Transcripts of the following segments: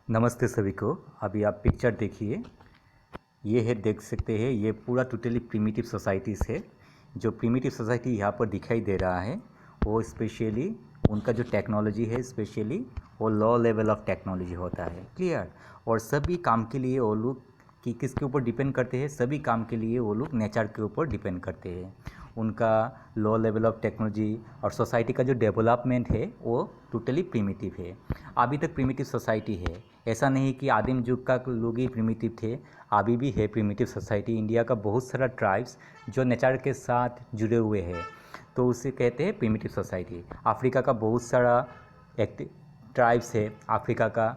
नमस्ते सभी को। अभी आप पिक्चर देखिए, ये है, देख सकते हैं, ये पूरा टोटली प्रिमिटिव सोसाइटीज़ है। जो प्रिमिटिव सोसाइटी यहाँ पर दिखाई दे रहा है वो स्पेशली उनका जो टेक्नोलॉजी है, स्पेशली वो लो लेवल ऑफ टेक्नोलॉजी होता है। क्लियर। और सभी काम के लिए वो लोग कि किसके ऊपर डिपेंड करते हैं, सभी काम के लिए वो लोग नेचर के ऊपर डिपेंड करते हैं। उनका लो लेवल ऑफ टेक्नोलॉजी और सोसाइटी का जो डेवलपमेंट है वो टोटली प्रिमिटिव है। अभी तक प्रिमिटिव सोसाइटी है, ऐसा नहीं कि आदिम युग का लोग ही प्रिमिटिव थे, अभी भी है प्रिमिटिव सोसाइटी। इंडिया का बहुत सारा ट्राइब्स जो नेचर के साथ जुड़े हुए हैं, तो उसे कहते हैं प्रिमिटिव सोसाइटी। अफ्रीका का बहुत सारा ट्राइब्स है अफ्रीका का,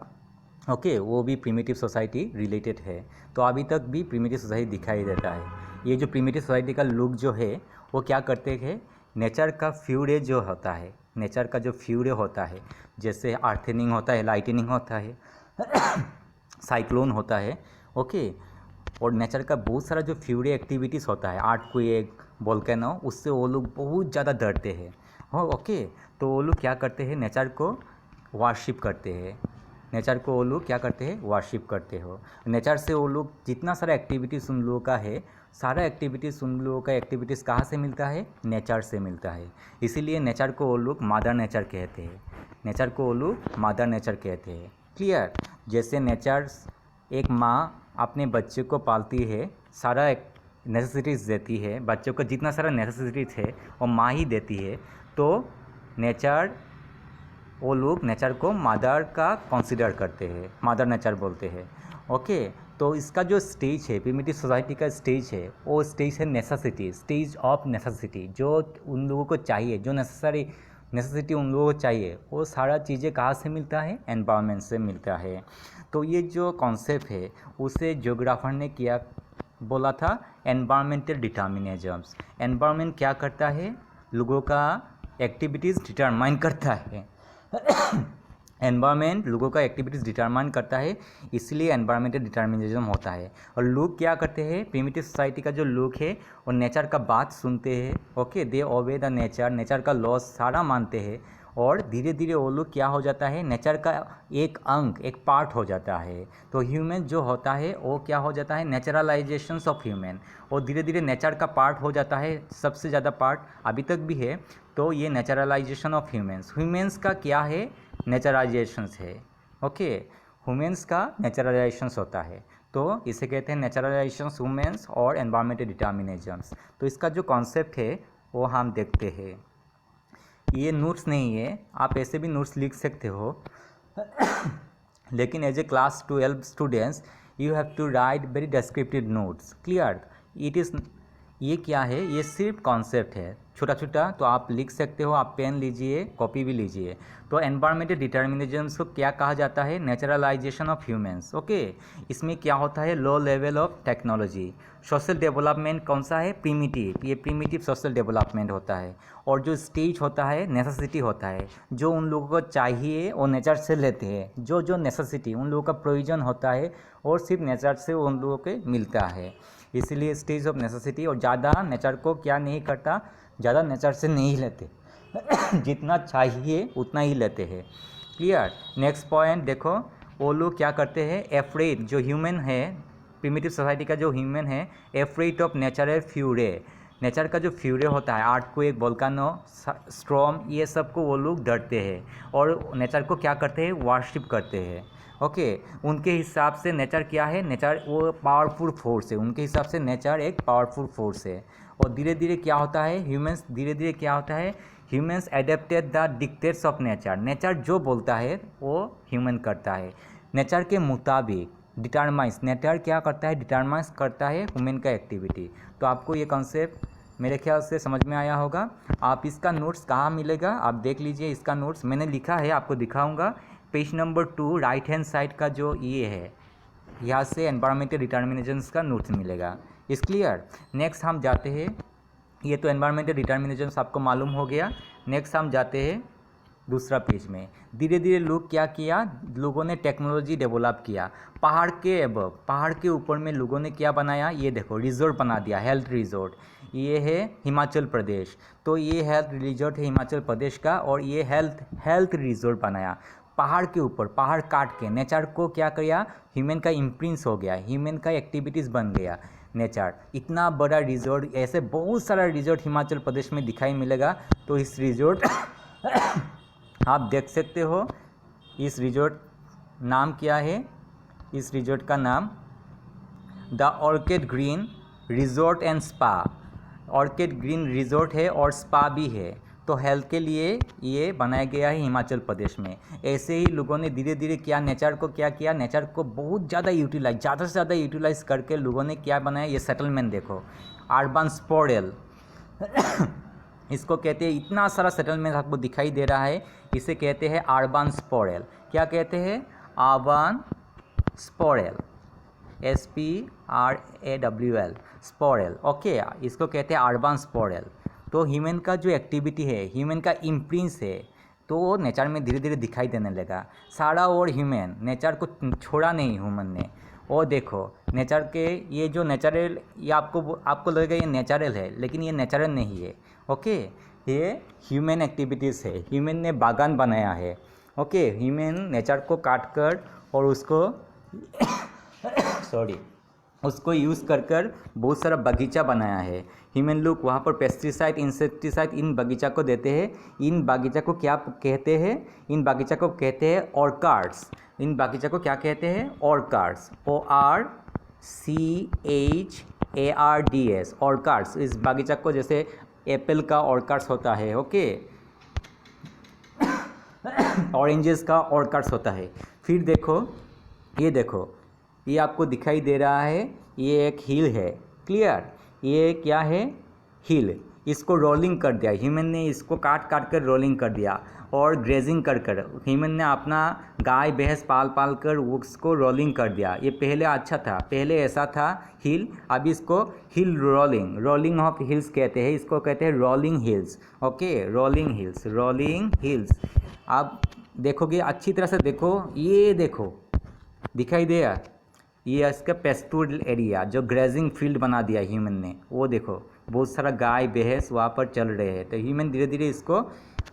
ओके, वो भी प्रिमिटिव सोसाइटी रिलेटेड है। तो अभी तक भी प्रिमिटिव सोसाइटी दिखाई देता है। ये जो प्रिमिटिव सोसाइटी का लोग जो है वो क्या करते हैं, नेचर का फ्यूरे जो होता है, नेचर का जो फ्यूरे होता है, जैसे अर्थनिंग होता है, लाइटनिंग होता है, साइक्लोन होता है, ओके, और नेचर का बहुत सारा जो फ्यूरी एक्टिविटीज़ होता है, अर्थक्वेक, वोल्केनो, उससे वो लोग बहुत ज़्यादा डरते हैं। हो, ओके। तो वो लोग क्या करते हैं, नेचर को वर्शिप करते हैं। नेचर को वो लोग क्या करते हैं, वर्शिप करते हो। नेचर से वो लोग जितना सारा एक्टिविटीज़ उन लोगों का है, सारा एक्टिविटीज़ उन लोगों का एक्टिविटीज़ कहाँ से मिलता है, नेचर से मिलता है। इसीलिए नेचर को वो लोग मदर नेचर कहते हैं। नेचर को वो लोग मदर नेचर कहते हैं। क्लियर। जैसे नेचर, एक माँ अपने बच्चे को पालती है, सारा नेसेसिटीज़ देती है, बच्चों को जितना सारा नेसेसिटीज़ है वो माँ ही देती है। तो नेचर, वो लोग नेचर को मदर का कंसिडर करते हैं, मदर नेचर बोलते हैं। ओके। तो इसका जो स्टेज है, प्रिमिटिव सोसाइटी का स्टेज है, वो स्टेज है नेसेसिटी, स्टेज ऑफ नेसेसिटी। जो उन लोगों को चाहिए, जो नेसेसिटी उन लोगों को चाहिए, वो सारा चीज़ें कहाँ से मिलता है, एनवायरनमेंट से मिलता है। तो ये जो कॉन्सेप्ट है उसे ज्योग्राफर ने क्या बोला था, एनवायरमेंटल डिटर्मिनिज्म्स। एनवायरनमेंट क्या करता है, लोगों का एक्टिविटीज़ डिटरमाइन करता है। एनवायरनमेंट लोगों का एक्टिविटीज़ डिटरमाइन करता है, इसलिए एनवायरमेंटल डिटर्मिनिज्म होता है। और लोग क्या करते हैं, प्रिमिटिव सोसाइटी का जो लोग है वो नेचर का बात सुनते हैं, okay, they obey the nature, nature का लॉ सारा मानते हैं। और धीरे धीरे वो लोग क्या हो जाता है, नेचर का एक अंग, एक पार्ट हो जाता है। तो ह्यूमन जो होता है वो क्या हो जाता है, नेचुरलाइजेशंस ऑफ ह्यूमन। और धीरे धीरे नेचर का पार्ट हो जाता है, सबसे ज़्यादा पार्ट अभी तक भी है। तो ये नेचुरलाइजेशन ऑफ ह्यूमन्स, ह्यूमन्स का क्या है, नेचुरलाइजेशंस है, ओके, ह्यूमन्स का नेचुरलाइजेशंस होता है। तो इसे कहते हैं नेचुरलाइजेशंस, ह्यूमन्स और एनवायरमेंटल डिटर्मिनिज्म्स। तो इसका जो कॉन्सेप्ट है वो हम देखते हैं। ये नोट्स नहीं है, आप ऐसे भी नोट्स लिख सकते हो, लेकिन as a class 12 students you have to write very descriptive notes. Clear. It is, ये क्या है, ये सिर्फ कॉन्सेप्ट है छोटा छोटा, तो आप लिख सकते हो, आप पेन लीजिए, कॉपी भी लीजिए। तो एनवायरमेंटल डिटर्मिनिज्म्स को क्या कहा जाता है, नेचुरलाइजेशन ऑफ ह्यूमंस, ओके। इसमें क्या होता है, low level of technology. Social development कौन सा है, प्रिमिटिव, ये प्रिमिटिव सोशल डेवलपमेंट होता है। और जो स्टेज होता है, नेसेसिटी होता है, जो उन लोगों को चाहिए वो नेचर से लेते हैं। जो जो नेसेसिटी उन लोगों का प्रयोजन होता है और सिर्फ नेचर से उन लोगों को मिलता है, इसीलिए स्टेज ऑफ नेसेसिटी। और ज़्यादा नेचर को क्या नहीं करता, ज़्यादा नेचर से नहीं लेते, जितना चाहिए उतना ही लेते हैं। क्लियर। नेक्स्ट पॉइंट देखो, वो लोग क्या करते हैं, एफ्रेड, जो ह्यूमन है, प्रिमिटिव सोसाइटी का जो ह्यूमन है, एफ्रेड ऑफ नेचुरल फ्यूरे, नेचर का जो फ्यूरे होता है, अर्थक्वेक, वोल्केनो, स्टॉर्म, ये सब को वो लोग डरते हैं और नेचर को क्या करते हैं, वर्शिप करते हैं, ओके। उनके हिसाब से नेचर क्या है, नेचर वो पावरफुल फोर्स है, उनके हिसाब से नेचर एक पावरफुल फोर्स है। और धीरे धीरे क्या होता है, ह्यूमंस, धीरे धीरे क्या होता है, humans adapted the dictates of nature. Nature जो बोलता है वो ह्यूमन करता है, नेचर के मुताबिक डिटरमाइंस, नेचर क्या करता है, डिटरमाइंस करता है ह्यूमन का एक्टिविटी। तो आपको ये कॉन्सेप्ट मेरे ख्याल से समझ में आया होगा। आप इसका नोट्स कहाँ मिलेगा, आप देख लीजिए, इसका नोट्स मैंने लिखा है, आपको दिखाऊंगा। Page number 2 right hand side का जो ये है, यहाँ से एनवायरमेंटल डिटर्मिनिज्म्स का नोट्स मिलेगा। इस क्लियर। नेक्स्ट हम जाते हैं, ये तो एनवायरमेंटल डिटर्मिनिज्म्स आपको मालूम हो गया। नेक्स्ट हम जाते हैं दूसरा पेज में। धीरे धीरे लोग क्या किया, लोगों ने टेक्नोलॉजी डेवलप किया। पहाड़ के एबव, पहाड़ के ऊपर में लोगों ने क्या बनाया, ये देखो, रिजोर्ट बना दिया, हेल्थ रिजोर्ट। ये है हिमाचल प्रदेश, तो ये हेल्थ रिजोर्ट है हिमाचल प्रदेश का, और ये हेल्थ रिजोर्ट बनाया। पहाड़ के ऊपर पहाड़ काट के नेचर को क्या किया, ह्यूमन का इम्प्रिंस हो गया, ह्यूमन का एक्टिविटीज़ बन गया नेचर। इतना बड़ा रिजॉर्ट, ऐसे बहुत सारा रिजॉर्ट हिमाचल प्रदेश में दिखाई मिलेगा। तो इस रिजॉर्ट आप देख सकते हो, इस रिजॉर्ट नाम क्या है, इस रिजॉर्ट का नाम the orchid green resort and spa. Orchid green resort है और स्पा भी है। तो हेल्थ के लिए ये बनाया गया है हिमाचल प्रदेश में। ऐसे ही लोगों ने धीरे धीरे क्या नेचर को क्या किया, नेचर को बहुत ज़्यादा यूटिलाइज, ज़्यादा से ज़्यादा यूटिलाइज करके लोगों ने क्या बनाया, ये सेटलमेंट देखो, अर्बन स्पोरेल इसको कहते हैं। इतना सारा सेटलमेंट आपको दिखाई दे रहा है, इसे कहते हैं अर्बन स्पोरेल। क्या कहते हैं, अर्बन स्पोरेल, SPRAWL स्पोरेल। ओके, इसको कहते हैं अर्बन स्पोरेल। तो ह्यूमन का जो एक्टिविटी है, ह्यूमन का इम्प्रिंस है, तो वो नेचर में धीरे धीरे दिखाई देने लगा सारा। और ह्यूमन नेचर को छोड़ा नहीं ह्यूमन ने। और देखो नेचर के ये जो नेचुरल, ये आपको लगेगा ये नेचुरल है, लेकिन ये नेचुरल नहीं है। ओके, ये ह्यूमन एक्टिविटीज़ है, ह्यूमन ने बागान बनाया है। ओके, ह्यूमन नेचर को काट कर और उसको उसको यूज़ कर बहुत सारा बगीचा बनाया है। ह्यूमन लोग वहाँ पर पेस्टिसाइड, इंसेक्टिसाइड इन बगीचा को देते हैं। इन बगीचा को क्या कहते हैं, इन बगीचा को कहते हैं ऑर्कार्ड्स। इन बगीचा को क्या कहते हैं, ऑर्कार्ड्स, ORCHARDS, ऑर्कार्ड्स। इस बगीचा को जैसे एप्पल का ऑर्कार्ड्स होता है, ओके, ऑरेंजेस का ऑर्कार्ड्स होता है। फिर देखो, ये आपको दिखाई दे रहा है, ये एक हिल है, क्लियर, ये क्या है, हिल। इसको रोलिंग कर दिया ह्यूमन ने, इसको काट कर रोलिंग कर दिया और ग्रेजिंग कर ह्यूमन ने अपना गाय भैंस पाल कर उसको रोलिंग कर दिया। ये पहले अच्छा था, पहले ऐसा था हिल, अभी इसको हिल रोलिंग ऑफ हिल्स कहते हैं, इसको कहते हैं rolling hills. Okay, rolling hills. आप देखोगे अच्छी तरह से, देखो, ये देखो दिखाई दे, ये इसका पेस्टूर एरिया जो ग्रेजिंग फील्ड बना दिया ह्यूमन ने। वो देखो बहुत सारा गाय भैंस वहाँ पर चल रहे हैं, तो ह्यूमन धीरे धीरे इसको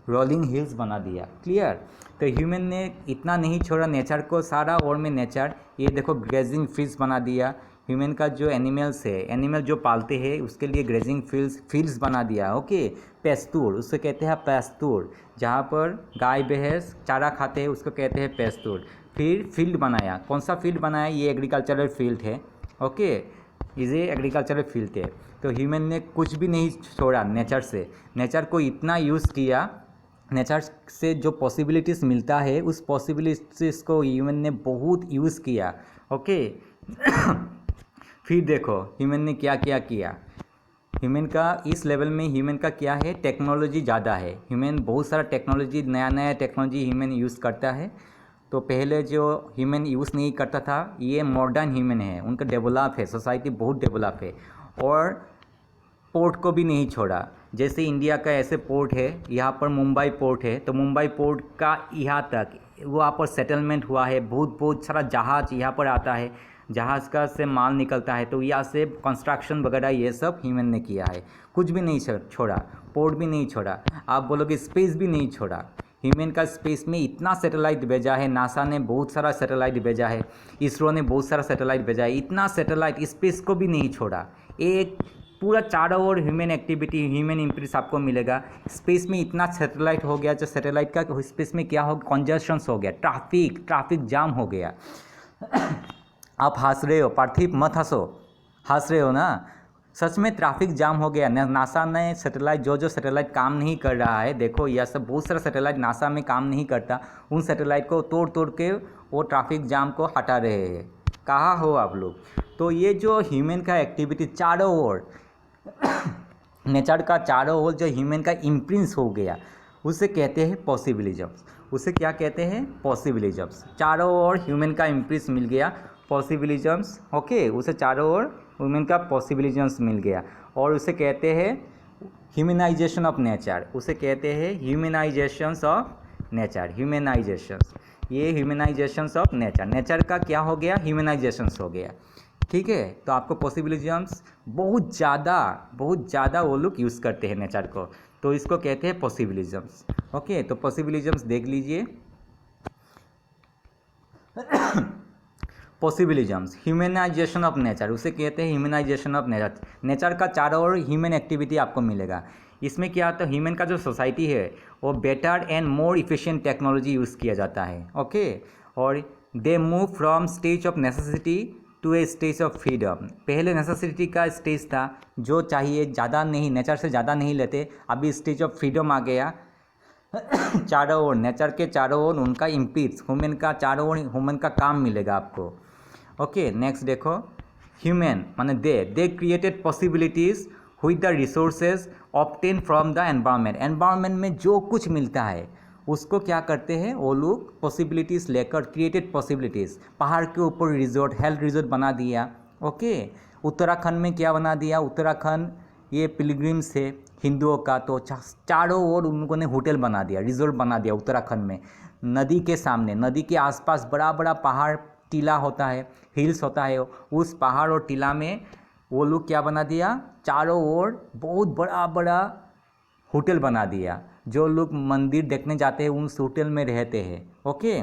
रोलिंग हिल्स बना दिया, क्लियर। तो ह्यूमन ने इतना नहीं छोड़ा नेचर को सारा, और में नेचर, ये देखो ग्रेजिंग फील्ड्स बना दिया। ह्यूमन का जो एनिमल्स है, एनिमल जो पालते हैं उसके लिए ग्रेजिंग फील्ड्स बना दिया। ओके, पेस्तूर, उसको कहते हैं पेस्तूर, जहाँ पर गाय भैंस चारा खाते हैं उसको कहते हैं पेस्तूर। फिर फील्ड बनाया, कौन सा फील्ड बनाया, ये एग्रीकल्चरल फील्ड है। ओके, ये एग्रीकल्चरल फील्ड है। तो ह्यूमन ने कुछ भी नहीं छोड़ा नेचर से, नेचर को इतना यूज़ किया, नेचर से जो पॉसिबिलिटीज़ मिलता है उस पॉसिबिलिटीज़ को ह्यूमन ने बहुत यूज़ किया। ओके फिर देखो ह्यूमन ने क्या क्या किया, ह्यूमन का इस लेवल में ह्यूमन का क्या है, टेक्नोलॉजी ज़्यादा है। ह्यूमन बहुत सारा टेक्नोलॉजी, नया टेक्नोलॉजी ह्यूमन यूज़ करता है। तो पहले जो ह्यूमन यूज़ नहीं करता था, ये मॉडर्न ह्यूमन है, उनका डेवलप है, सोसाइटी बहुत डेवलप है। और पोर्ट को भी नहीं छोड़ा, जैसे इंडिया का ऐसे पोर्ट है, यहाँ पर मुंबई पोर्ट है, तो मुंबई पोर्ट का यहाँ तक वहाँ पर सेटलमेंट हुआ है। बहुत सारा जहाज़ यहाँ पर आता है, जहाज़ का से माल निकलता है, तो यहाँ से कंस्ट्रक्शन वगैरह ये सब ह्यूमन ने किया है। कुछ भी नहीं छोड़ा, पोर्ट भी नहीं छोड़ा, आप बोलोगे स्पेस भी नहीं छोड़ा। ह्यूमन का स्पेस में इतना सैटेलाइट भेजा है, नासा ने बहुत सारा सैटेलाइट भेजा है, इसरो ने बहुत सारा सैटेलाइट भेजा है, इतना सैटेलाइट, स्पेस को भी नहीं छोड़ा। एक पूरा चारों ओर ह्यूमन एक्टिविटी, ह्यूमन इम्प्रेस आपको मिलेगा। स्पेस में इतना सैटेलाइट हो गया, जो सैटेलाइट का स्पेस में क्या हो, कंजस्शंस हो गया, ट्रैफिक जाम हो गया। आप हंस रहे हो, पार्थिव मत हंसो, हंस रहे हो ना, सच में ट्रैफिक जाम हो गया। नासा ने सैटेलाइट, जो सैटेलाइट काम नहीं कर रहा है, देखो यह सब बहुत सारा सैटेलाइट नासा में काम नहीं करता, उन सैटेलाइट को तोड़ के वो ट्रैफिक जाम को हटा रहे हैं। कहाँ हो आप लोग। तो ये जो ह्यूमन का एक्टिविटी चारों ओर नेचर का चारों ओर जो ह्यूमन का इम्प्रिंस हो गया, उसे कहते हैं पॉसिबिलिज्म्स। उसे क्या कहते हैं, पॉसिबिलिज्म्स। चारों ओर ह्यूमन का इम्प्रिंस मिल गया, पॉसिबिलिज्म्स। ओके, उसे चारों ओर ह्यूमन का पॉसिबिलिज्म्स मिल गया, और उसे कहते हैं ह्यूमनाइजेशन ऑफ नेचर। उसे कहते हैं ह्यूमनाइजेशंस ऑफ नेचर, ह्यूमनाइजेशंस, ये ह्यूमनाइजेशंस ऑफ नेचर। नेचर का क्या हो गया, ह्यूमनाइजेशंस हो गया। ठीक है, तो आपको पॉसिबिलिज्म्स बहुत ज़्यादा वो लोग यूज़ करते हैं नेचर को, तो इसको कहते हैं पॉसिबिलिज्म्स। ओके, तो पॉसिबिलिज्म्स देख लीजिए। पॉसिबिलिज्म्स, ह्यूमनाइजेशन ऑफ नेचर, उसे कहते हैं ह्यूमनाइजेशन ऑफ नेचर। नेचर का चारों ओर ह्यूमन एक्टिविटी आपको मिलेगा। इसमें क्या होता है, ह्यूमन का जो सोसाइटी है वो better and more efficient technology use किया जाता है। ओके, और they move from stage of necessity to a stage of freedom. पहले नेसेसिटी का स्टेज था, जो चाहिए ज़्यादा नहीं, नेचर से ज़्यादा नहीं लेते, अभी स्टेज ऑफ फ्रीडम आ गया। चारों ओर, नेचर के चारों ओर उनका इम्पीट्स, ह्यूमन का चारों ओर ह्यूमन का काम मिलेगा आपको। ओके, नेक्स्ट देखो, ह्यूमन माने they created possibilities with the resources obtain from the environment. Environment में जो कुछ मिलता है उसको क्या करते हैं वो लोग, पॉसिबिलिटीज़ लेकर, क्रिएटेड पॉसिबिलिटीज़। पहाड़ के ऊपर रिजोर्ट, हेल्थ रिजोर्ट बना दिया। ओके, उत्तराखंड में क्या बना दिया, उत्तराखंड ये पिलग्रिम्स है हिंदुओं का, तो चारों ओर उन लोगों ने होटल बना दिया, रिजोर्ट बना दिया उत्तराखंड में। नदी के सामने, नदी के आसपास बड़ा बड़ा पहाड़, टीला होता है, हिल्स होता है, उस पहाड़ और टीला में वो लोग क्या बना दिया, चारों ओर बहुत बड़ा बड़ा होटल बना दिया। जो लोग मंदिर देखने जाते हैं उस होटल में रहते हैं। ओके,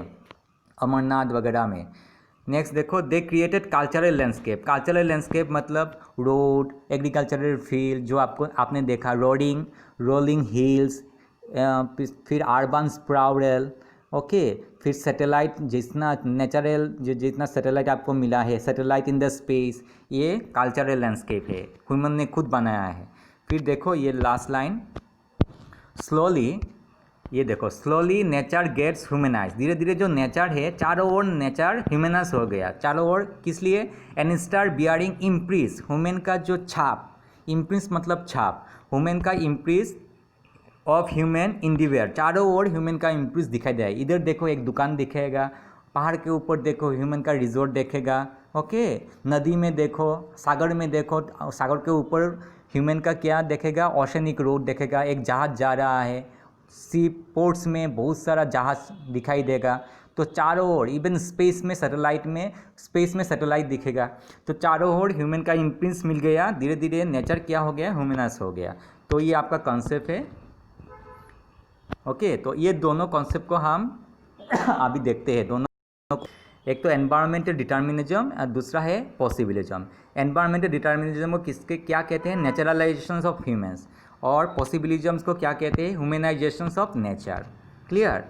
अमरनाथ वगैरह में। नेक्स्ट देखो, they created cultural landscape. Cultural landscape मतलब रोड, एग्रीकल्चरल फील्ड, जो आपने देखा, रोलिंग हिल्स, फिर अर्बन स्प्राउडल। ओके, फिर सैटेलाइट, जितना सैटेलाइट आपको मिला है, सैटेलाइट इन द स्पेस, ये कल्चरल लैंडस्केप है, ह्यूमन ने खुद बनाया है। फिर देखो ये लास्ट लाइन, स्लोली, ये देखो, स्लोली नेचर गेट्स ह्यूमनाइज। धीरे धीरे जो नेचर है, चारों ओर नेचर ह्यूमनाइज हो गया। चारों ओर किस लिए, and star bearing imprints, human का जो छाप, इम्प्रिंट्स मतलब छाप, ह्यूमन का इम्प्रिंट्स ऑफ ह्यूमन इंडिवियर। चारों ओर ह्यूमन का इम्प्रिंट्स दिखाई दे। इधर देखो एक दुकान दिखेगा, पहाड़ के ऊपर देखो ह्यूमन का रिजोर्ट देखेगा। ओके, नदी में देखो, सागर में देखो, सागर के ऊपर ह्यूमन का क्या देखेगा, ओशनिक रोड देखेगा, एक जहाज़ जा रहा है। सी पोर्ट्स में बहुत सारा जहाज़ दिखाई देगा। तो चारों ओर, इवन स्पेस में सैटेलाइट दिखेगा। तो चारों ओर ह्यूमन का इम्प्रिंट्स मिल गया। धीरे धीरे नेचर क्या हो गया, ह्यूमनाइज हो गया। तो ये आपका कॉन्सेप्ट है। ओके, तो ये दोनों कॉन्सेप्ट को हम अभी देखते हैं। दोनों, एक तो एनवायरमेंटल डिटर्मिनिज्म और दूसरा है पॉसिबिलिज्म। एनवायरमेंटल डिटर्मिनिज्म को किसके क्या कहते हैं, नेचुरलाइजेशन ऑफ ह्यूमंस, और पॉसिबिलिज्म्स को क्या कहते हैं, humanisation of nature. Clear.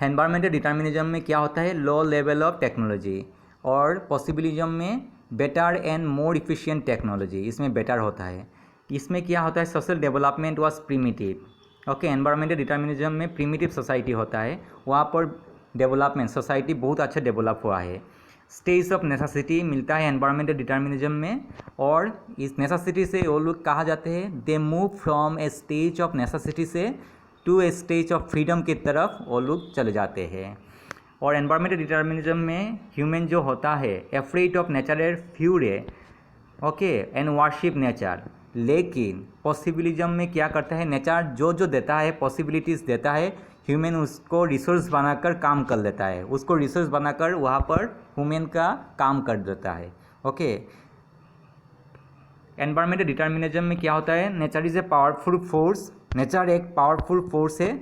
Environmental determinism में क्या होता है, लो लेवल ऑफ टेक्नोलॉजी, और पॉसिबिलिज्म में better and more efficient technology, इसमें बेटर होता है। इसमें क्या होता है, social development was primitive. Okay, environmental determinism में प्रिमिटिव सोसाइटी होता है, वहाँ पर डेवलपमेंट, सोसाइटी बहुत अच्छा डेवलप हुआ है। स्टेज ऑफ नेसेसिटी मिलता है एनवायरमेंटल डिटर्मिनिज्म में, और इस नेसेसिटी से वो लोग कहा जाते हैं, they move from a stage of necessity से to a stage of freedom की तरफ वो लोग चले जाते हैं। और एनवायरमेंटल डिटर्मिनिज्म में ह्यूमन जो होता है, afraid of nature fury, okay, and worship nature. लेकिन पॉसिबिलिज्म में क्या करता है, नेचर जो देता है, पॉसिबिलिटीज़ देता है, ह्यूमन उसको रिसोर्स बनाकर काम कर लेता है, उसको रिसोर्स बनाकर वहाँ पर ह्यूमन का काम कर देता है। ओके, एनवायरमेंटल डिटर्मिनिज्म में क्या होता है, nature is a powerful force, nature एक पावरफुल फोर्स है।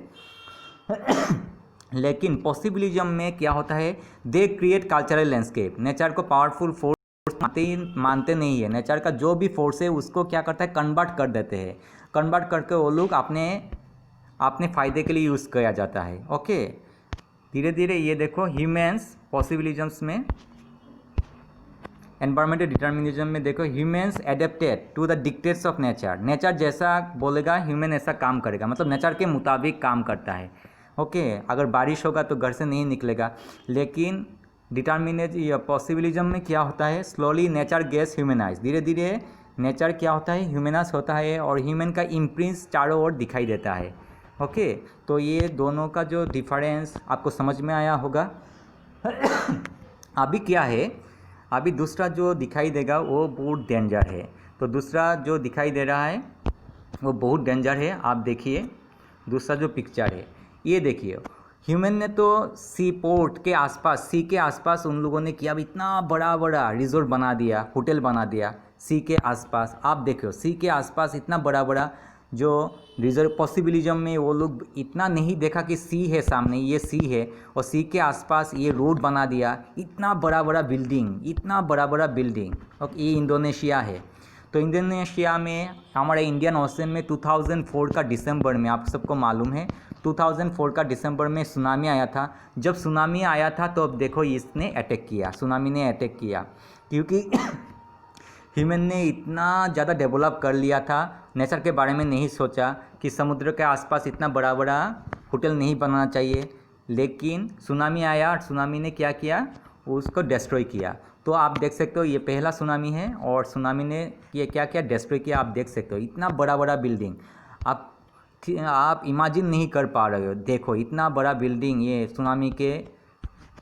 लेकिन पॉसिबिलिज्म में क्या होता है, they create cultural landscape. Nature को पावरफुल फोर्स मानते नहीं है, नेचर का जो भी फोर्स है उसको क्या करता है, कन्वर्ट कर देते हैं। कन्वर्ट करके वो लोग अपने फ़ायदे के लिए यूज़ किया जाता है। ओके, धीरे धीरे ये देखो, ह्यूमन्स पॉसिबिलिज्म्स में, एनवायरमेंटल डिटर्मिनिज्म में देखो, humans adapted to the dictates of nature. Nature जैसा बोलेगा ह्यूमन ऐसा काम करेगा, मतलब नेचर के मुताबिक काम करता है। ओके, अगर बारिश होगा तो घर से नहीं निकलेगा। लेकिन डिटर्मिनिज्म या पॉसिबिलिज्म में क्या होता है, स्लोली नेचर गेट्स ह्यूमनाइज। धीरे धीरे नेचर क्या होता है, ह्यूमनाइज होता है, और ह्यूमन का इम्प्रिंट्स चारों ओर दिखाई देता है। ओके, तो ये दोनों का जो डिफरेंस आपको समझ में आया होगा। अभी क्या है, अभी दूसरा जो दिखाई देगा वो बहुत डेंजर है। तो दूसरा जो दिखाई दे रहा है वो बहुत डेंजर है। आप देखिए दूसरा जो पिक्चर है, ये देखिए, ह्यूमन ने तो सी पोर्ट के आसपास, सी के आसपास उन लोगों ने किया, इतना बड़ा बड़ा रिजोर्ट बना दिया, होटल बना दिया सी के आसपास। आप देखो सी के आसपास इतना बड़ा बड़ा जो रिजर्व पॉसिबिलिज्म में वो लोग इतना नहीं देखा कि सी है सामने, ये सी है और सी के आसपास ये रोड बना दिया, इतना बड़ा बड़ा बिल्डिंग, इतना बड़ा बड़ा बिल्डिंग। ओके, ये इंडोनेशिया है। तो इंडोनेशिया में हमारे इंडियन ओशन में 2004 का दिसंबर में, आप सबको मालूम है 2004 का दिसंबर में सुनामी आया था। जब सुनामी आया था तो अब देखो इसने अटैक किया, सुनामी ने अटैक किया, क्योंकि ह्यूमन ने इतना ज़्यादा डेवलप कर लिया था, नेचर के बारे में नहीं सोचा कि समुद्र के आसपास इतना बड़ा बड़ा होटल नहीं बनाना चाहिए। लेकिन सुनामी आया और सुनामी ने क्या किया, उसको डिस्ट्रॉय किया। तो आप देख सकते हो ये पहला सुनामी है और सुनामी ने ये क्या किया, डिस्ट्रॉय किया। आप देख सकते हो इतना बड़ा बड़ा बिल्डिंग, आप इमेजिन नहीं कर पा रहे हो। देखो इतना बड़ा बिल्डिंग ये सुनामी के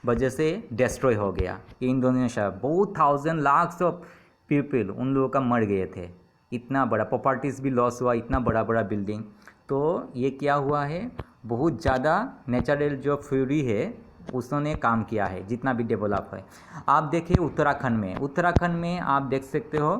वजह से डिस्ट्रॉय हो गया। इंडोनेशिया बहुत थाउजेंड लाख्स ऑफ पीपल उन लोगों का मर गए थे, इतना बड़ा प्रॉपर्टीज़ भी लॉस हुआ, इतना बड़ा बड़ा बिल्डिंग। तो ये क्या हुआ है, बहुत ज़्यादा नेचुरल जो फ्यूरी है उसने काम किया है, जितना भी डेवलप है। आप देखिए उत्तराखंड में आप देख सकते हो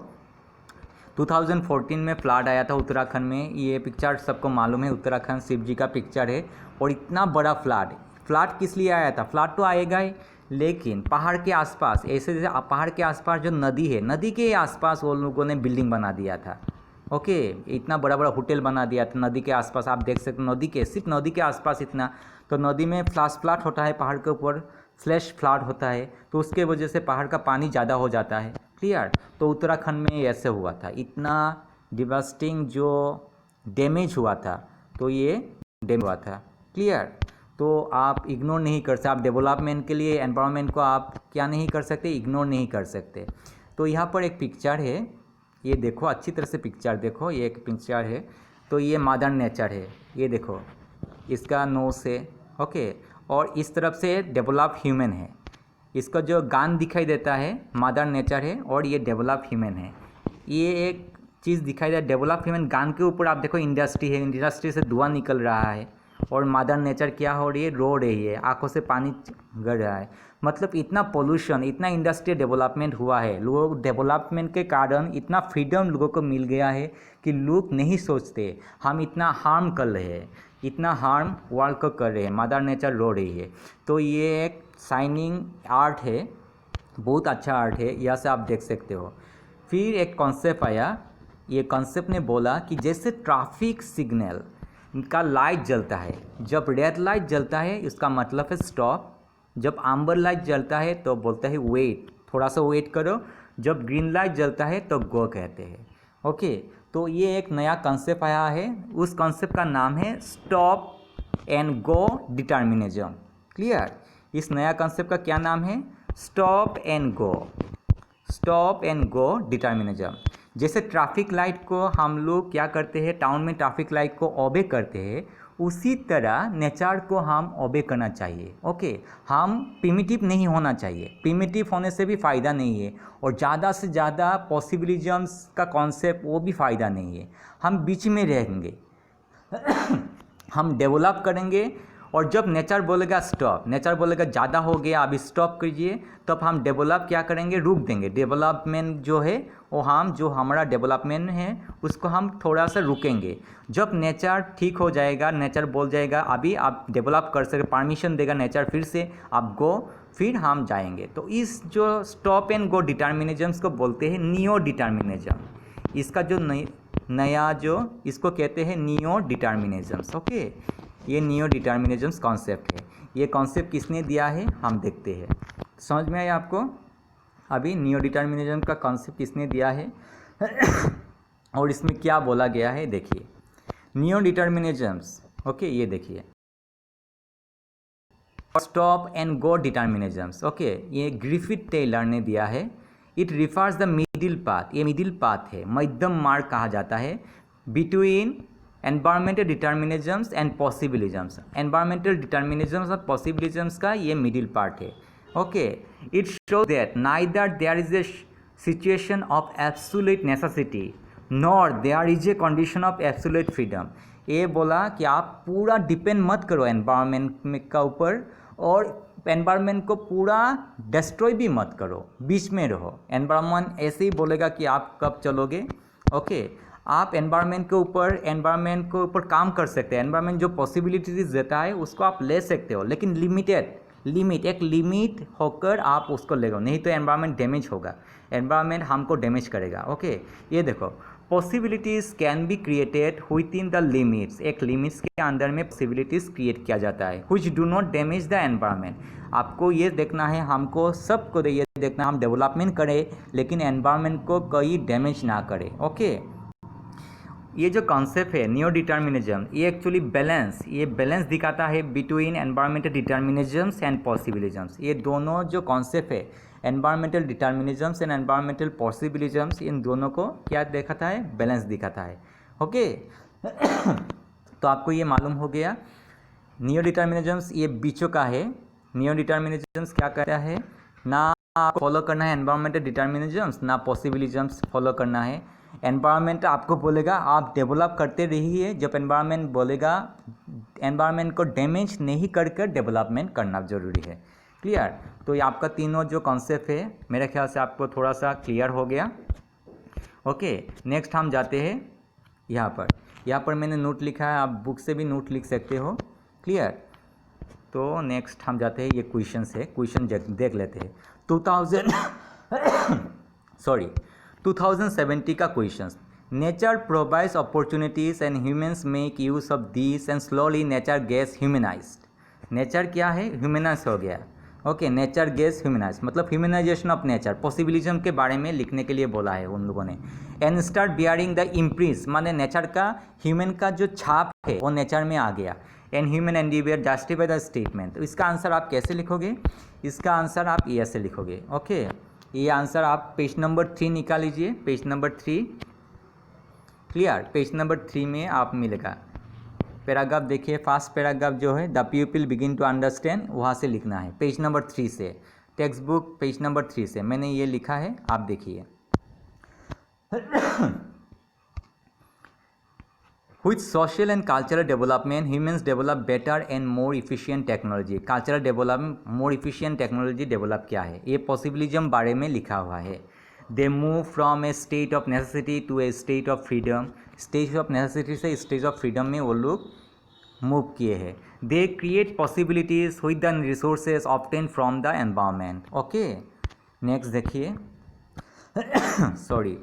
2014 में फ्लड आया था उत्तराखंड में। ये पिक्चर सबको मालूम है, उत्तराखंड शिव जी का पिक्चर है। और इतना बड़ा फ्लड किस लिए आया था, फ्लड तो आएगा ही, लेकिन पहाड़ के आसपास, ऐसे जैसे पहाड़ के आसपास जो नदी है, नदी के आसपास वो लोगों ने बिल्डिंग बना दिया था। ओके, इतना बड़ा बड़ा होटल बना दिया था नदी के आसपास। आप देख सकते हो नदी के, सिर्फ नदी के आसपास इतना। तो नदी में फ्लैश फ्लड होता है, पहाड़ के ऊपर फ्लैश फ्लड होता है, तो उसके वजह से पहाड़ का पानी ज़्यादा हो जाता है। क्लियर। तो उत्तराखंड में ऐसे हुआ था, इतना डिवास्टिंग जो डैमेज हुआ था, तो ये डैमेज हुआ था। क्लियर। तो आप इग्नोर नहीं कर सकते, आप डेवलपमेंट के लिए एनवायरनमेंट को आप क्या नहीं कर सकते, इग्नोर नहीं कर सकते। तो यहाँ पर एक पिक्चर है, ये देखो अच्छी तरह से पिक्चर देखो, ये एक पिक्चर है। तो ये मदर नेचर है, ये देखो इसका नोस है। ओके, और इस तरफ से डेवलप ह्यूमन है, इसका जो गान दिखाई देता है मदर नेचर है, और ये डेवलप ह्यूमन है। ये एक चीज़ दिखाई दे डेवलप ह्यूमन, गान के ऊपर आप देखो इंडस्ट्री है, इंडस्ट्री से धुआं निकल रहा है, और मदर नेचर क्या हो रही है, रो रही है, आंखों से पानी गिर रहा है। मतलब इतना पोल्यूशन, इतना इंडस्ट्रियल डेवलपमेंट हुआ है, लोग डेवलपमेंट के कारण इतना फ्रीडम लोगों को मिल गया है कि लोग नहीं सोचते हम इतना हार्म कर रहे हैं, इतना हार्म वर्ल्ड को कर रहे हैं, मदर नेचर रो रही है। तो ये एक शाइनिंग आर्ट है, बहुत अच्छा आर्ट है, यहाँ से आप देख सकते हो। फिर एक कॉन्सेप्ट आया, ये कॉन्सेप्ट ने बोला कि जैसे ट्रैफिक सिग्नल का लाइट जलता है, जब रेड लाइट जलता है इसका मतलब है स्टॉप, जब आम्बर लाइट जलता है तो बोलता है वेट, थोड़ा सा वेट करो, जब ग्रीन लाइट जलता है तो गो कहते हैं। ओके, तो ये एक नया कॉन्सेप्ट आया है, उस कॉन्सेप्ट का नाम है stop and go determinism. Clear. इस नया कॉन्सेप्ट का क्या नाम है, stop and go, stop and go determinism. जैसे ट्रैफिक लाइट को हम लोग क्या करते हैं, टाउन में ट्रैफिक लाइट को ओबे करते हैं, उसी तरह नेचर को हम ओबे करना चाहिए। ओके, हम प्रिमिटिव नहीं होना चाहिए, प्रिमिटिव होने से भी फ़ायदा नहीं है, और ज़्यादा से ज़्यादा पॉसिबिलिज्म्स का कॉन्सेप्ट वो भी फ़ायदा नहीं है। हम बीच में रहेंगे हम डेवलप करेंगे, और जब नेचर बोलेगा स्टॉप, नेचर बोलेगा ज़्यादा हो गया अभी स्टॉप कीजिए, तब हम डेवलप क्या करेंगे, रुक देंगे। डेवलपमेंट जो है वो हम, जो हमारा डेवलपमेंट है उसको हम थोड़ा सा रुकेंगे। जब नेचर ठीक हो जाएगा, नेचर बोल जाएगा अभी आप डेवलप कर सकते, परमिशन देगा नेचर फिर से आप गो, फिर हम जाएंगे। तो इस जो स्टॉप एंड गो डिटर्मिनिज्म्स को बोलते हैं नियो डिटर्मिनिज्म। इसका जो नया जो इसको कहते हैं नियो डिटर्मिनिज्म्स। ओके, ये नियो डिटर्मिनिज्म्स कॉन्सेप्ट है। ये कॉन्सेप्ट किसने दिया है हम देखते हैं, समझ में आया आपको। अभी नियो डिटर्मिनिज्म का कॉन्सेप्ट किसने दिया है और इसमें क्या बोला गया है, देखिए नियो डिटर्मिनिज्म्स। ओके, ये देखिए stop and go determinisms. Okay, ये ग्रिफिथ टेलर ने दिया है। It refers the middle path, ये मिडिल पाथ है, मध्यम मार्ग कहा जाता है, between environmental determinisms and possibilisms. Environmental determinisms और पॉसिबिलिज्म्स का ये मिडिल पार्ट है। Okay, it show that neither there is a situation of absolute necessity nor there is a condition of absolute freedom. ये बोला कि आप पूरा डिपेंड मत करो एनवायरमेंट का ऊपर, और एनवायरमेंट को पूरा डिस्ट्रॉय भी मत करो, बीच में रहो। एनवायरमेंट ऐसे ही बोलेगा कि आप कब चलोगे। ओके, आप एनवायरनमेंट के ऊपर काम कर सकते हैं। एनवायरनमेंट जो पॉसिबिलिटीज देता है उसको आप ले सकते हो, लेकिन एक लिमिट होकर आप उसको ले लो, नहीं तो एनवायरनमेंट डैमेज होगा, एनवायरनमेंट हमको डैमेज करेगा। ओके, ये देखो, possibilities can be created with in the limits. एक लिमिट्स के अंदर में पॉसिबिलिटीज़ क्रिएट किया जाता है which do not damage the environment. आपको ये देखना है, हमको सबको ये देखना, हम डेवलपमेंट करें लेकिन एनवायरनमेंट को कोई डैमेज ना करे। ओके, ये जो कॉन्सेप्ट है नियो डिटर्मिनिज्म, ये एक्चुअली बैलेंस दिखाता है बिटवीन एनवायरमेंटल डिटर्मिनिज्म्स एंड पॉसिबिलिज्म्स। ये दोनों जो कॉन्सेप्ट है एनवायरमेंटल डिटर्मिनिज्म्स एंड एनवायरमेंटल पॉसिबिलिज्म्स, इन दोनों को क्या दिखाता है? बैलेंस दिखाता है। ओके तो आपको ये मालूम हो गया, नियो डिटर्मिनिज्म्स ये बीचों का है। नियो डिटर्मिनिज्म्स क्या कहता है? ना फॉलो करना है एनवायरमेंटल डिटर्मिनिज्म्स, ना पॉसिबिलिज्म्स फॉलो करना है। एनवायरनमेंट आपको बोलेगा आप डेवलप करते रहिए, जब एनवायरनमेंट बोलेगा एनवायरनमेंट को डैमेज नहीं कर डेवलपमेंट करना ज़रूरी है। क्लियर? तो ये आपका तीनों जो कॉन्सेप्ट है मेरे ख्याल से आपको थोड़ा सा क्लियर हो गया। ओके, नेक्स्ट हम जाते हैं यहाँ पर मैंने नोट लिखा है, आप बुक से भी नोट लिख सकते हो। क्लियर? तो नेक्स्ट हम जाते हैं, ये क्वेश्चन है, क्वेश्चन देख लेते हैं। 2070 का question, nature provides opportunities and humans make use of this and slowly nature gets humanized. Nature क्या है? ह्यूमनाइज हो गया। ओके, नेचर गेट्स ह्यूमनाइज मतलब ह्यूमनाइजेशन ऑफ नेचर, पॉसिबिलिज्म के बारे में लिखने के लिए बोला है उन लोगों ने। And start bearing the imprints, माने नेचर का, ह्यूमन का जो छाप है वो नेचर में आ गया। And human endeavour justify the statement. तो इसका आंसर आप कैसे लिखोगे? इसका आंसर आप ये ऐसे लिखोगे। ओके, ये आंसर आप पेज नंबर 3 निकाल लीजिए, page number 3। Clear? Page number 3 में आप मिलेगा पैराग्राफ, देखिए फर्स्ट पैराग्राफ जो है, the people begin to understand, वहाँ से लिखना है, पेज नंबर 3 से, टेक्स्ट बुक पेज नंबर 3 से मैंने ये लिखा है, आप देखिए। With social and cultural development, humans develop better and more efficient technology. Cultural development, more efficient technology develop क्या है? ये पॉसिबिलिज्म बारे में लिखा हुआ है। They move from a state of necessity to a state of freedom. State of necessity से state of freedom में वो लोग मूव किए हैं। They create possibilities with the resources obtained from the environment. Okay, next देखिए। Sorry.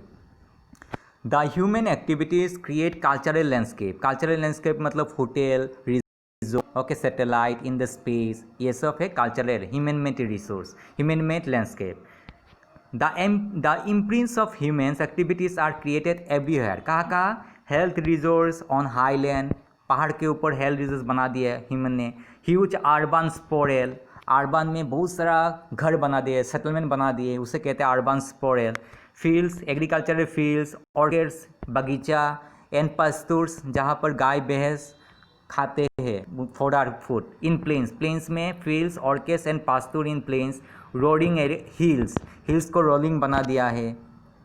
The human activities create cultural landscape. Cultural landscape मतलब hotel, resort, okay, satellite in the space, ये सब है cultural, human made resource, human made landscape. The imprints of humans activities are created everywhere. कहाँ? Health resource on highland, पहाड़ के ऊपर health resource बना दिया ह्यूमन ने। ह्यूज अर्बन स्पोरेल, अर्बन में बहुत सारा घर बना दिए, सेटलमेंट बना दिए, उसे कहते हैं urban sprawl. Fields, agricultural fields, orchards, बगीचा, एंड पस्तूर्स, जहाँ पर गाय भैंस खाते हैं फॉर आर फूड। इन प्लेन्स में fields, orchards and pasture in plains. Rolling hills को रोलिंग बना दिया है।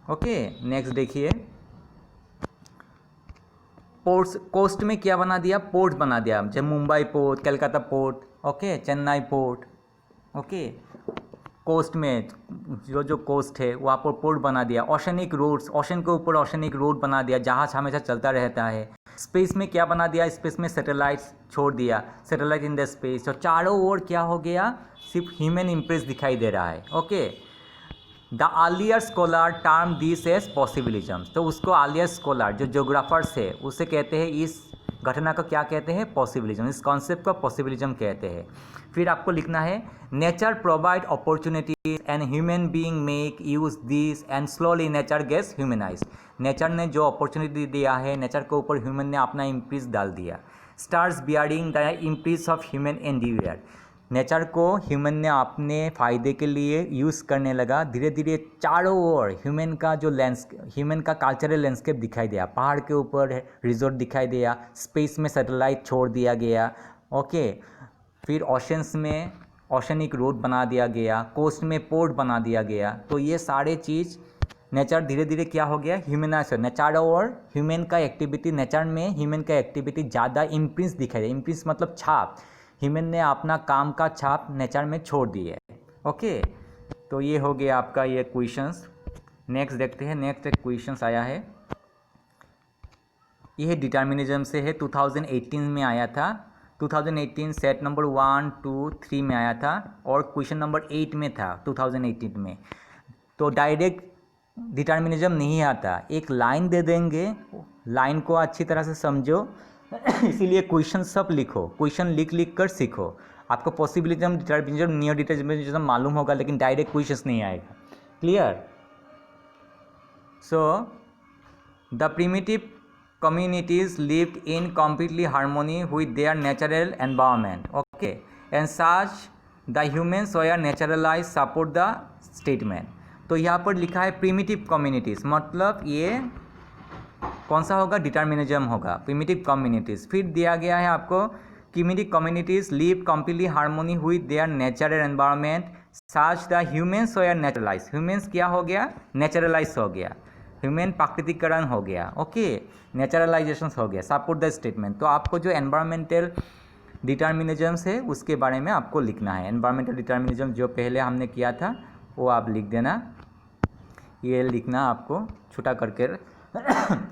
ओके, नेक्स्ट देखिए। पोर्ट्स, कोस्ट में क्या बना दिया? पोर्ट बना दिया, जैसे Mumbai port, Calcutta port, okay, Chennai port. Okay, coast में जो कोस्ट है वहाँ पर पोर्ट बना दिया। ओशनिक रोड्स, ओशन के ऊपर ओशनिक रोड बना दिया, जहाज हमेशा चलता रहता है। स्पेस में क्या बना दिया? स्पेस में सैटेलाइट्स छोड़ दिया, सैटेलाइट इन द स्पेस। तो चारों ओर क्या हो गया? सिर्फ ह्यूमन इम्प्रेस दिखाई दे रहा है। Okay, the earlier scholar term this as possibilism. तो उसको अर्लियर स्कॉलर जो ज्योग्राफर्स है उसे कहते हैं, इस घटना को क्या कहते हैं? पॉसिबिलिज्म। इस कॉन्सेप्ट को पॉसिबिलिज्म कहते हैं। फिर आपको लिखना है, nature provide opportunities and human being make use this and slowly nature gets humanized. Nature ने जो अपॉर्चुनिटी दिया है, नेचर के ऊपर ह्यूमन ने अपना इम्प्रिंट डाल दिया। Starts bearing the imprints of human endeavour. Nature को ह्यूमन ने अपने फ़ायदे के लिए यूज़ करने लगा। धीरे धीरे चारों ओर ह्यूमन का जो ह्यूमन का कल्चरल लैंडस्केप दिखाई दिया। पहाड़ के ऊपर रिजोर्ट दिखाई दिया, स्पेस में सैटेलाइट छोड़ दिया गया। ओके, फिर ओशंस में ओशनिक रोड बना दिया गया, कोस्ट में पोर्ट बना दिया गया। तो ये सारे चीज़ नेचर धीरे धीरे क्या हो गया? ह्यूमनाइज। चारों ओर ह्यूमन का एक्टिविटी, नेचर में ह्यूमन का एक्टिविटी ज़्यादा इम्प्रिंट्स दिखाई दे। इम्प्रिंट्स मतलब छाप, ह्यूमन ने अपना काम का छाप नेचर में छोड़ दी है। ओके, तो ये हो गया आपका ये क्वेश्चंस। नेक्स्ट देखते हैं, नेक्स्ट एक क्वेश्चंस आया है। ये डिटर्मिनिज्म से है, 2018 में आया था। 2018 सेट नंबर 1, 2, 3 में आया था और क्वेश्चन नंबर 8 में था 2018 में। तो डायरेक्ट डिटर्मिनिज्म नहीं आता, एक लाइन दे देंगे, लाइन को अच्छी तरह से समझो इसीलिए क्वेश्चन सब लिखो, क्वेश्चन लिख लिख कर सीखो। आपको पॉसिबिलिज्म, डिटर्मिनिज्म, नियो डिटर्मिनिज्म मालूम होगा लेकिन डायरेक्ट क्वेश्चन नहीं आएगा। Clear? So the primitive communities lived in completely harmony with their natural environment, okay, and such the humans were naturalized support the statement। तो यहाँ पर लिखा है प्रिमिटिव कम्युनिटीज़, मतलब ये कौन सा होगा? डिटर्मिनिज्म होगा, प्रिमिटिव कम्युनिटीज़। फिर दिया गया है आपको primitive communities live completely harmony with their natural environment such the humans were neutralise. Humans क्या हो गया? नेचुरलाइज हो गया, ह्यूमन प्राकृतिकरण हो गया, ओके, नेचुरलाइजेशन हो गया, सपोर्ट द स्टेटमेंट। तो आपको जो एनवायरमेंटल डिटर्मिनिज्म्स है उसके बारे में आपको लिखना है। एनवायरमेंटल डिटर्मिनिज्म जो पहले हमने किया था वो आप लिख देना, ये लिखना आपको छोटा करके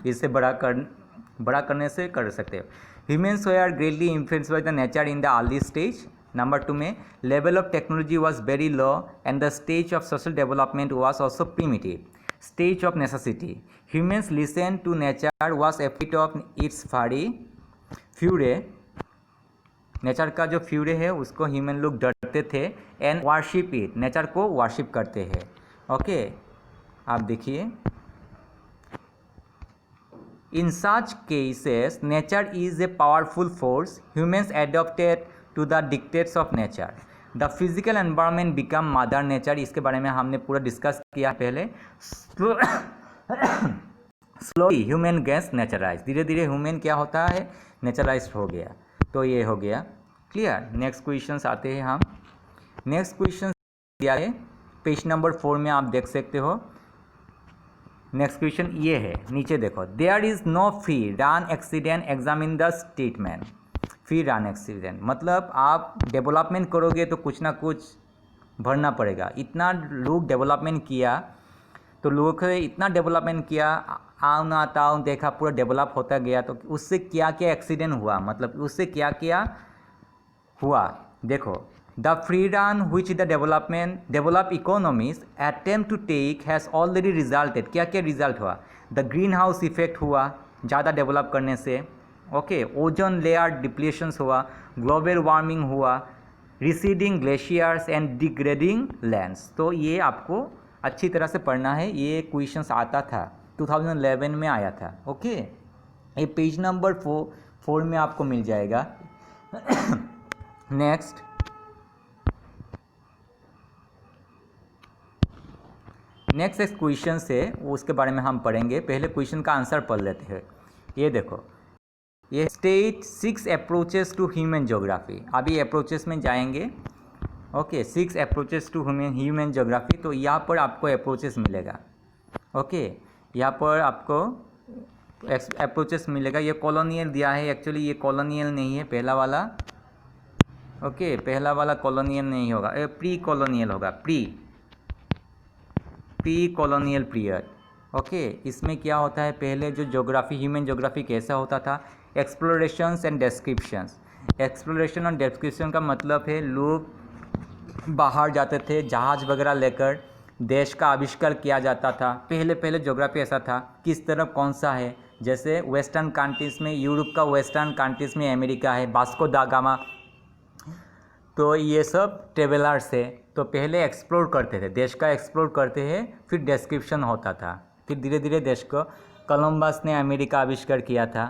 इससे बड़ा करने से कर सकते हो। Humans were greatly influenced by the nature in the early stage. Number 2 में level of technology was very low and the stage of social development was also primitive. Stage of necessity. Humans listen to nature was afraid of its fury. Nature का जो fury है उसको human लोग डरते थे and worship it, nature को worship करते हैं, ओके। आप देखिए, in such cases nature is a powerful force, humans adopted to the dictates of nature, the physical environment become mother nature. इसके बारे में हमने पूरा डिस्कस किया पहले। स्लोली ह्यूमन गेट्स नेचुरलाइज, धीरे धीरे ह्यूमन क्या होता है? नेचुरलाइज हो गया। तो ये हो गया क्लियर। नेक्स्ट क्वेश्चन आते हैं हम। नेक्स्ट क्वेश्चन दिया है पेज नंबर 4 में, आप देख सकते हो। नेक्स्ट क्वेश्चन ये है, नीचे देखो, there is no free run accident examine the statement. Free run accident मतलब आप डेवलपमेंट करोगे तो कुछ ना कुछ भरना पड़ेगा। इतना लोग डेवलपमेंट किया, तो लोगों को इतना डेवलपमेंट किया, आओ ना ताओ देखा, पूरा डेवलप होता गया, तो उससे क्या क्या एक्सीडेंट हुआ, मतलब उससे क्या क्या हुआ। देखो, the free run which the develop economies attempt to take has already resulted. क्या क्या रिजल्ट हुआ? द ग्रीन हाउस इफेक्ट हुआ ज़्यादा डेवलप करने से, ओके, ओजोन लेयर डिप्लीशंस हुआ, ग्लोबल वार्मिंग हुआ, receding glaciers and degrading lands. तो ये आपको अच्छी तरह से पढ़ना है, ये क्वेश्चंस आता था 2011 में आया था, ओके। ये पेज नंबर 4 में आपको मिल जाएगा। नेक्स्ट एक क्वेश्चन है, उसके बारे में हम पढ़ेंगे। पहले क्वेश्चन का आंसर पढ़ लेते हैं। ये देखो, ये state 6 approaches to human geography. अभी अप्रोचेस में जाएंगे, okay. 6 approaches to human geography. तो यहाँ पर आपको अप्रोचेस मिलेगा, ओके। यहाँ पर आपको अप्रोचेस मिलेगा। ये कॉलोनियल दिया है, एक्चुअली ये कॉलोनियल नहीं है पहला वाला, ओके। पहला वाला कॉलोनियल नहीं होगा, प्री कॉलोनियल होगा, प्री कॉलोनियल पीरियड, ओके। इसमें क्या होता है, पहले जो ज्योग्राफी, ह्यूमन ज्योग्राफी कैसा होता था? Explorations and descriptions. एक्सप्लोरेशन और डिस्क्रिप्शन का मतलब है लोग बाहर जाते थे जहाज़ वगैरह लेकर, देश का आविष्कार किया जाता था। पहले ज्योग्राफी ऐसा था, किस तरफ कौन सा है, जैसे वेस्टर्न कंट्रीज़ में, यूरोप का वेस्टर्न कंट्रीज़ में अमेरिका है, वास्को दा गामा, तो ये सब ट्रेवलर्स है। तो पहले एक्सप्लोर करते थे, देश का एक्सप्लोर करते हैं, फिर डिस्क्रिप्शन होता था। फिर धीरे धीरे देश को, कोलंबस ने अमेरिका आविष्कार किया था,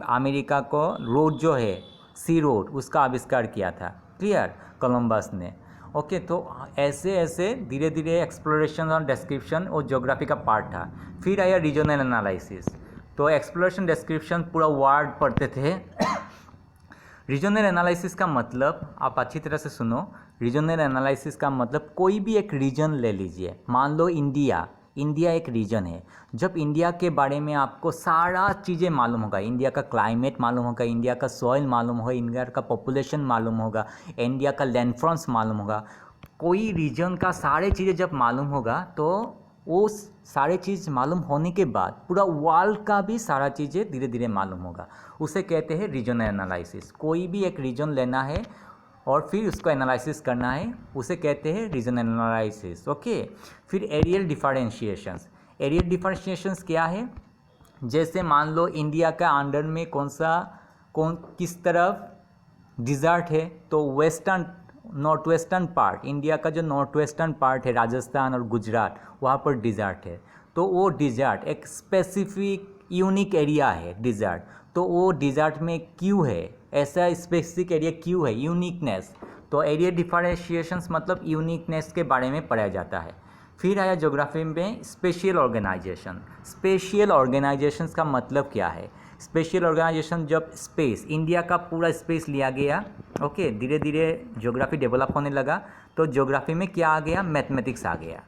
अमेरिका को रोड जो है, सी रोड, उसका आविष्कार किया था, क्लियर, कोलंबस ने, ओके। तो ऐसे ऐसे धीरे धीरे एक्सप्लोरेशन और डिस्क्रिप्शन और ज्योग्राफी का पार्ट था। फिर आया रीजनल एनालिसिस। तो एक्सप्लोरेशन, डिस्क्रिप्शन पूरा वर्ड पढ़ते थे। रीजनल एनालिसिस का मतलब, आप अच्छी तरह से सुनो, रीजनल एनालिसिस का मतलब कोई भी एक रीजन ले लीजिए। मान लो इंडिया एक रीजन है। जब इंडिया के बारे में आपको सारा चीज़ें मालूम होगा, इंडिया का क्लाइमेट मालूम होगा, इंडिया का सॉइल मालूम होगा, इंडिया का पॉपुलेशन मालूम होगा, इंडिया का लैंडफॉर्म्स मालूम होगा, कोई रीजन का सारे चीज़ें जब मालूम होगा तो वो सारे चीज़ मालूम होने के बाद पूरा वर्ल्ड का भी सारा चीज़ें धीरे धीरे मालूम होगा। उसे कहते हैं रीजनल एनालिसिस। कोई भी एक रीजन लेना है और फिर उसको एनालिसिस करना है, उसे कहते हैं रीजनल एनालिसिस। ओके, फिर एरियल डिफरेंशिएशंस। एरियल डिफरेंशिएशंस क्या है? जैसे मान लो इंडिया का अंडर में किस तरफ डिज़र्ट है, तो western north western part, India का जो नॉर्थ वेस्टर्न पार्ट है, राजस्थान और गुजरात, वहाँ पर डिज़र्ट है। तो वो डिज़र्ट एक स्पेसिफिक यूनिक एरिया है डिज़र्ट। तो वो डिज़र्ट में क्यों है, ऐसा स्पेसिफिक एरिया क्यों है, यूनिकनेस। तो एरिया डिफरेंशिएशंस मतलब यूनिकनेस के बारे में पढ़ाया जाता है। फिर आया ज्योग्राफी में स्पेशियल ऑर्गेनाइजेशन। स्पेशियल ऑर्गेनाइजेशंस का मतलब क्या है? स्पेशल ऑर्गेनाइजेशन, जब स्पेस, इंडिया का पूरा स्पेस लिया गया, ओके, धीरे धीरे ज्योग्राफी डेवलप होने लगा, तो ज्योग्राफी में क्या आ गया? मैथमेटिक्स आ गया।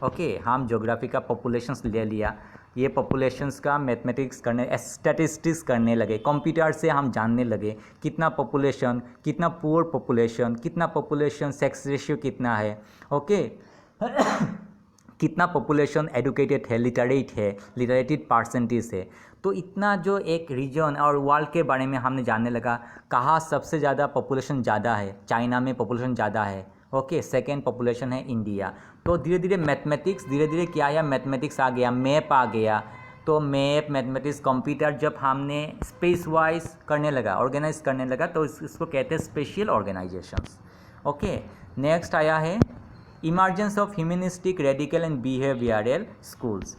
ओके, हम ज्योग्राफी का पॉपुलेशंस ले लिया, ये पॉपुलेशंस का मैथमेटिक्स करने, स्टैटिस्टिक्स करने लगे, कंप्यूटर से हम जानने लगे कितना पॉपुलेशन, कितना पुअर पॉपुलेशन, कितना पॉपुलेशन सेक्स रेशियो कितना है, ओके कितना पॉपुलेशन एडुकेटेड है, लिटरेटेड परसेंटेज है। तो इतना जो एक रीजन और वर्ल्ड के बारे में हमने जानने लगा, कहाँ सबसे ज़्यादा पॉपुलेशन ज़्यादा है, चाइना में पॉपुलेशन ज़्यादा है, ओके, सेकेंड पॉपुलेशन है इंडिया। तो धीरे धीरे मैथमेटिक्स, धीरे धीरे क्या आया? मैथमेटिक्स आ गया, मैप आ गया। तो मैप, मैथमेटिक्स, कंप्यूटर जब हमने स्पेस वाइज करने लगा, ऑर्गेनाइज करने लगा, तो इसको कहते हैं स्पेशल ऑर्गेनाइजेशंस। ओके, नेक्स्ट आया है emergence of humanistic, radical and behavioural schools.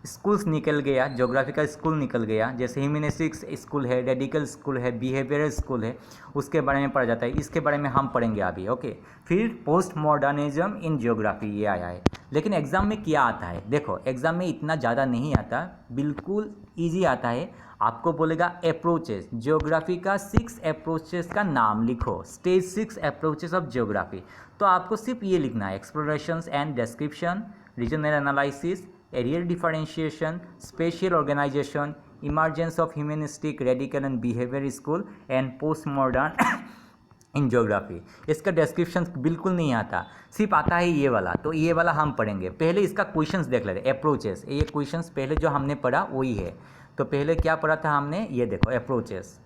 Schools निकल गया, ज्योग्राफी का स्कूल निकल गया, जैसे ह्यूमनिस्टिक स्कूल है, रेडिकल स्कूल है, बिहेवियरल स्कूल है, उसके बारे में पढ़ा जाता है। इसके बारे में हम पढ़ेंगे अभी। ओके, फिर पोस्ट मॉडर्निज्म इन ज्योग्राफी, ये आया है। लेकिन एग्ज़ाम में क्या आता है? देखो, एग्ज़ाम में इतना ज़्यादा नहीं आता, बिल्कुल ईजी आता है। आपको बोलेगा अप्रोचेस, ज्योग्राफी का 6 अप्रोचेस का नाम लिखो, स्टेज 6 अप्रोचेस ऑफ ज्योग्राफी। तो आपको सिर्फ ये लिखना है, explorations and description, regional analysis, areal differentiation, spatial organization, emergence of humanistic, radical and behavior school and post modern in geography. इसका डिस्क्रिप्शन बिल्कुल नहीं आता, सिर्फ आता है ये वाला। तो ये वाला हम पढ़ेंगे। पहले इसका क्वेश्चंस देख लेते हैं, अप्रोचेस। ये क्वेश्चंस पहले जो हमने पढ़ा वही है। तो पहले क्या पढ़ा था हमने? ये देखो, अप्रोचेस।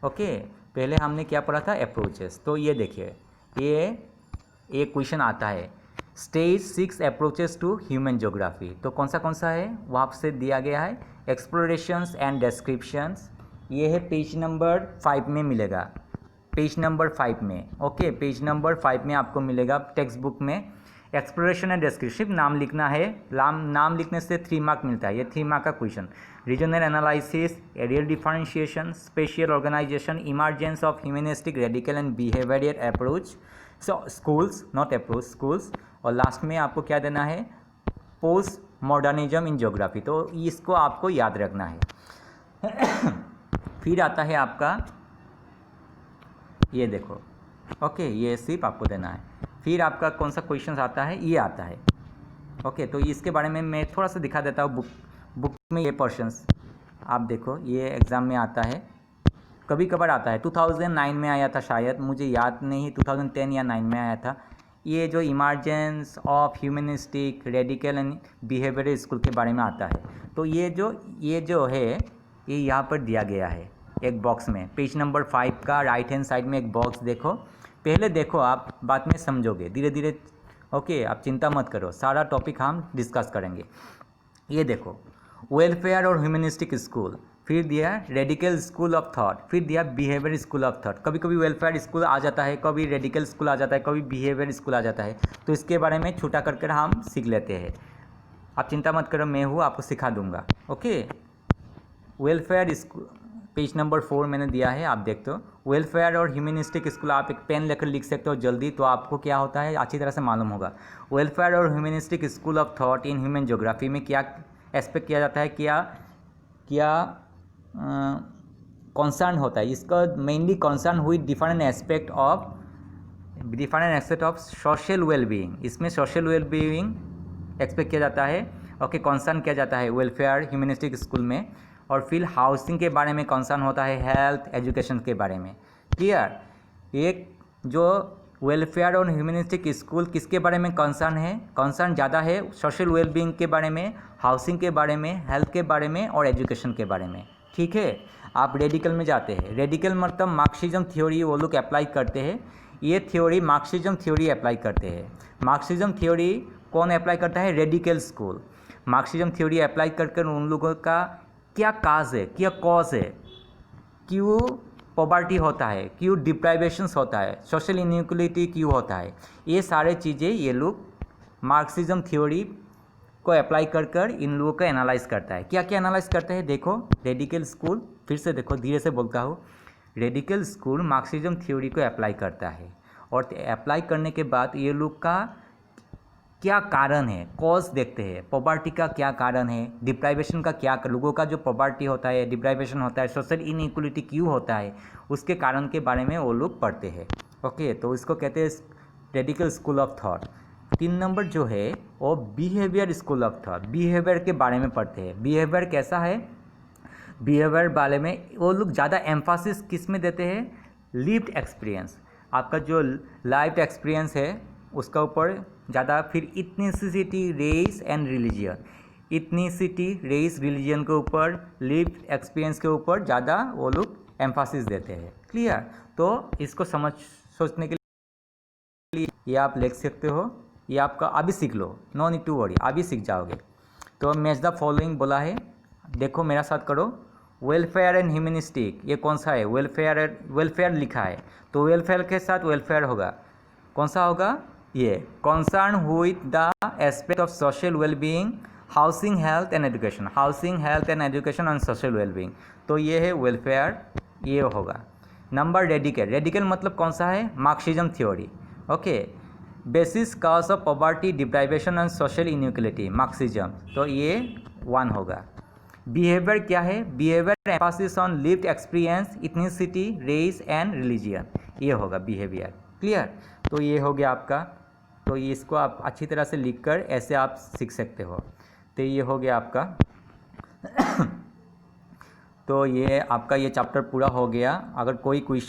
ओके, पहले हमने क्या पढ़ा था? अप्रोचेस। तो ये देखिए, ये क्वेश्चन आता है, stage 6 approaches to human geography. तो कौन सा है वहाँ से दिया गया है? Explorations and descriptions. ये है पेज नंबर 5 में मिलेगा, पेज नंबर 5 में। ओके, पेज नंबर 5 में आपको मिलेगा टेक्स्ट बुक में। एक्सप्लोरेशन एंड डिस्क्रिप्शन नाम लिखना है, नाम लिखने से 3 मार्क मिलता है, ये 3 मार्क का question. Regional analysis, areal differentiation, spatial organization, emergence of humanistic, radical and behavioral approach, schools, not approach, schools. और लास्ट में आपको क्या देना है? Post modernism in geography. तो इसको आपको याद रखना है। फिर आता है आपका, ये देखो, ओके, ये सिर्फ आपको देना है। फिर आपका कौन सा क्वेश्चन आता है? ये आता है। ओके, तो इसके बारे में मैं थोड़ा सा दिखा देता हूँ। बुक में ये पोर्शंस आप देखो, ये एग्ज़ाम में आता है, कभी कभार आता है। 2009 में आया था शायद, मुझे याद नहीं, 2010 या 9 में आया था। ये जो emergence of humanistic, radical and behavioural school के बारे में आता है। तो ये जो है, ये यहाँ पर दिया गया है एक बॉक्स में, पेज नंबर 5 का राइट हैंड साइड में एक बॉक्स देखो। पहले देखो, आप बाद में समझोगे धीरे धीरे। ओके, आप चिंता मत करो, सारा टॉपिक हम डिस्कस करेंगे। ये देखो, वेलफेयर और ह्यूमनिस्टिक स्कूल, फिर दिया रेडिकल स्कूल ऑफ थॉट, फिर दिया बिहेवियर स्कूल ऑफ थॉट। कभी कभी वेलफेयर स्कूल आ जाता है, कभी रेडिकल स्कूल आ जाता है, कभी बिहेवियर स्कूल आ जाता है। तो इसके बारे में छोटा करके हम सीख लेते हैं। आप चिंता मत करो, मैं हूँ, आपको सिखा दूंगा। Okay, welfare school page number 4 मैंने दिया है, आप देखते हो। वेलफेयर और ह्यूमनिस्टिक स्कूल, आप एक पेन लेकर लिख सकते हो जल्दी, तो आपको क्या होता है अच्छी तरह से मालूम होगा। वेलफेयर और humanistic school of thought in human geography में क्या एस्पेक्ट किया जाता है, क्या कंसर्न होता है। इसका मेनली कंसर्न हुई different aspect of social wellbeing. इसमें सोशल वेलबीइंग एक्सपेक्ट किया जाता है। ओके, कंसर्न किया जाता है वेलफेयर ह्यूमनिस्टिक स्कूल में। और फिर हाउसिंग के बारे में कंसर्न होता है, हेल्थ, एजुकेशन के बारे में। क्लियर? एक जो वेलफेयर और ह्यूमनिस्टिक स्कूल किसके बारे में कंसर्न है? कंसर्न ज़्यादा है सोशल वेलबींग के बारे में, हाउसिंग के बारे में, हेल्थ के बारे में और एजुकेशन के बारे में। ठीक है, आप रेडिकल में जाते हैं। रेडिकल मतलब मार्क्सिज्म थ्योरी वो लोग अप्लाई करते हैं। ये थ्योरी मार्क्सिज्म थ्योरी अप्लाई करते हैं। मार्क्सिज्म थ्योरी कौन अप्लाई करता है? Radical school. Marxism theory apply कर उन लोगों का क्या काज है, क्या कॉज है, क्यों पॉवर्टी होता है, क्यों डिप्राइवेशंस होता है, सोशल इनइक्वलिटी क्यों होता है, ये सारे चीज़ें ये लोग मार्क्सिज्म थ्योरी को अप्लाई कर इन लोगों को एनालाइज करता है। क्या क्या एनालाइज करते हैं? देखो, रेडिकल स्कूल, फिर से देखो, धीरे से बोलता हूँ। रेडिकल स्कूल मार्क्सिज्म थ्योरी को अप्लाई करता है और अप्लाई करने के बाद ये लोग का क्या कारण है, कॉज देखते हैं। पॉवर्टी का क्या कारण है, डिप्राइवेशन का क्या, लोगों का जो पॉवर्टी होता है, डिप्राइवेशन होता है, सोशल इनइक्वलिटी क्यों होता है, उसके कारण के बारे में वो लोग पढ़ते हैं। ओके, तो इसको कहते हैं radical school of thought. 3 number जो है वो behaviour school of thought, behaviour के बारे में पढ़ते हैं। बिहेवियर कैसा है? बिहेवियर बारे में वो लोग ज़्यादा एम्फासिस किस में देते हैं? लिव्ड एक्सपीरियंस, आपका जो लाइफ एक्सपीरियंस है उसका ऊपर ज़्यादा। फिर ethnicity, race and religion, ethnicity, race, religion के ऊपर, लिव्ड एक्सपीरियंस के ऊपर ज़्यादा वो लोग एम्फासिस देते हैं। क्लियर? तो इसको सोचने के लिए ये आप लिख सकते हो, ये आपका अभी सीख लो, नो नीड टू वरी, अभी सीख जाओगे। तो मैच द फॉलोइंग बोला है, देखो मेरा साथ करो। वेलफेयर एंड ह्यूमनिस्टिक, ये कौन सा है? वेलफेयर लिखा है, तो वेलफेयर के साथ वेलफेयर होगा, कौन सा होगा? ये concern with the aspect of social wellbeing, housing, health and education, housing, health and education and social wellbeing, तो ये है वेलफेयर, ये होगा। नंबर रेडिकल, रेडिकल मतलब कौन सा है? Marxism theory. Okay, basis cause of poverty, deprivation and social inequality, Marxism, तो ये 1 होगा। बिहेवियर क्या है? Behavior emphasis on lived experience, ethnicity, race and religion, ये होगा बिहेवियर। क्लियर? तो ये हो गया आपका, तो ये इसको आप अच्छी तरह से लिखकर ऐसे आप सीख सकते हो। तो ये हो गया आपका तो ये आपका ये चैप्टर पूरा हो गया। अगर कोई क्वेश्चन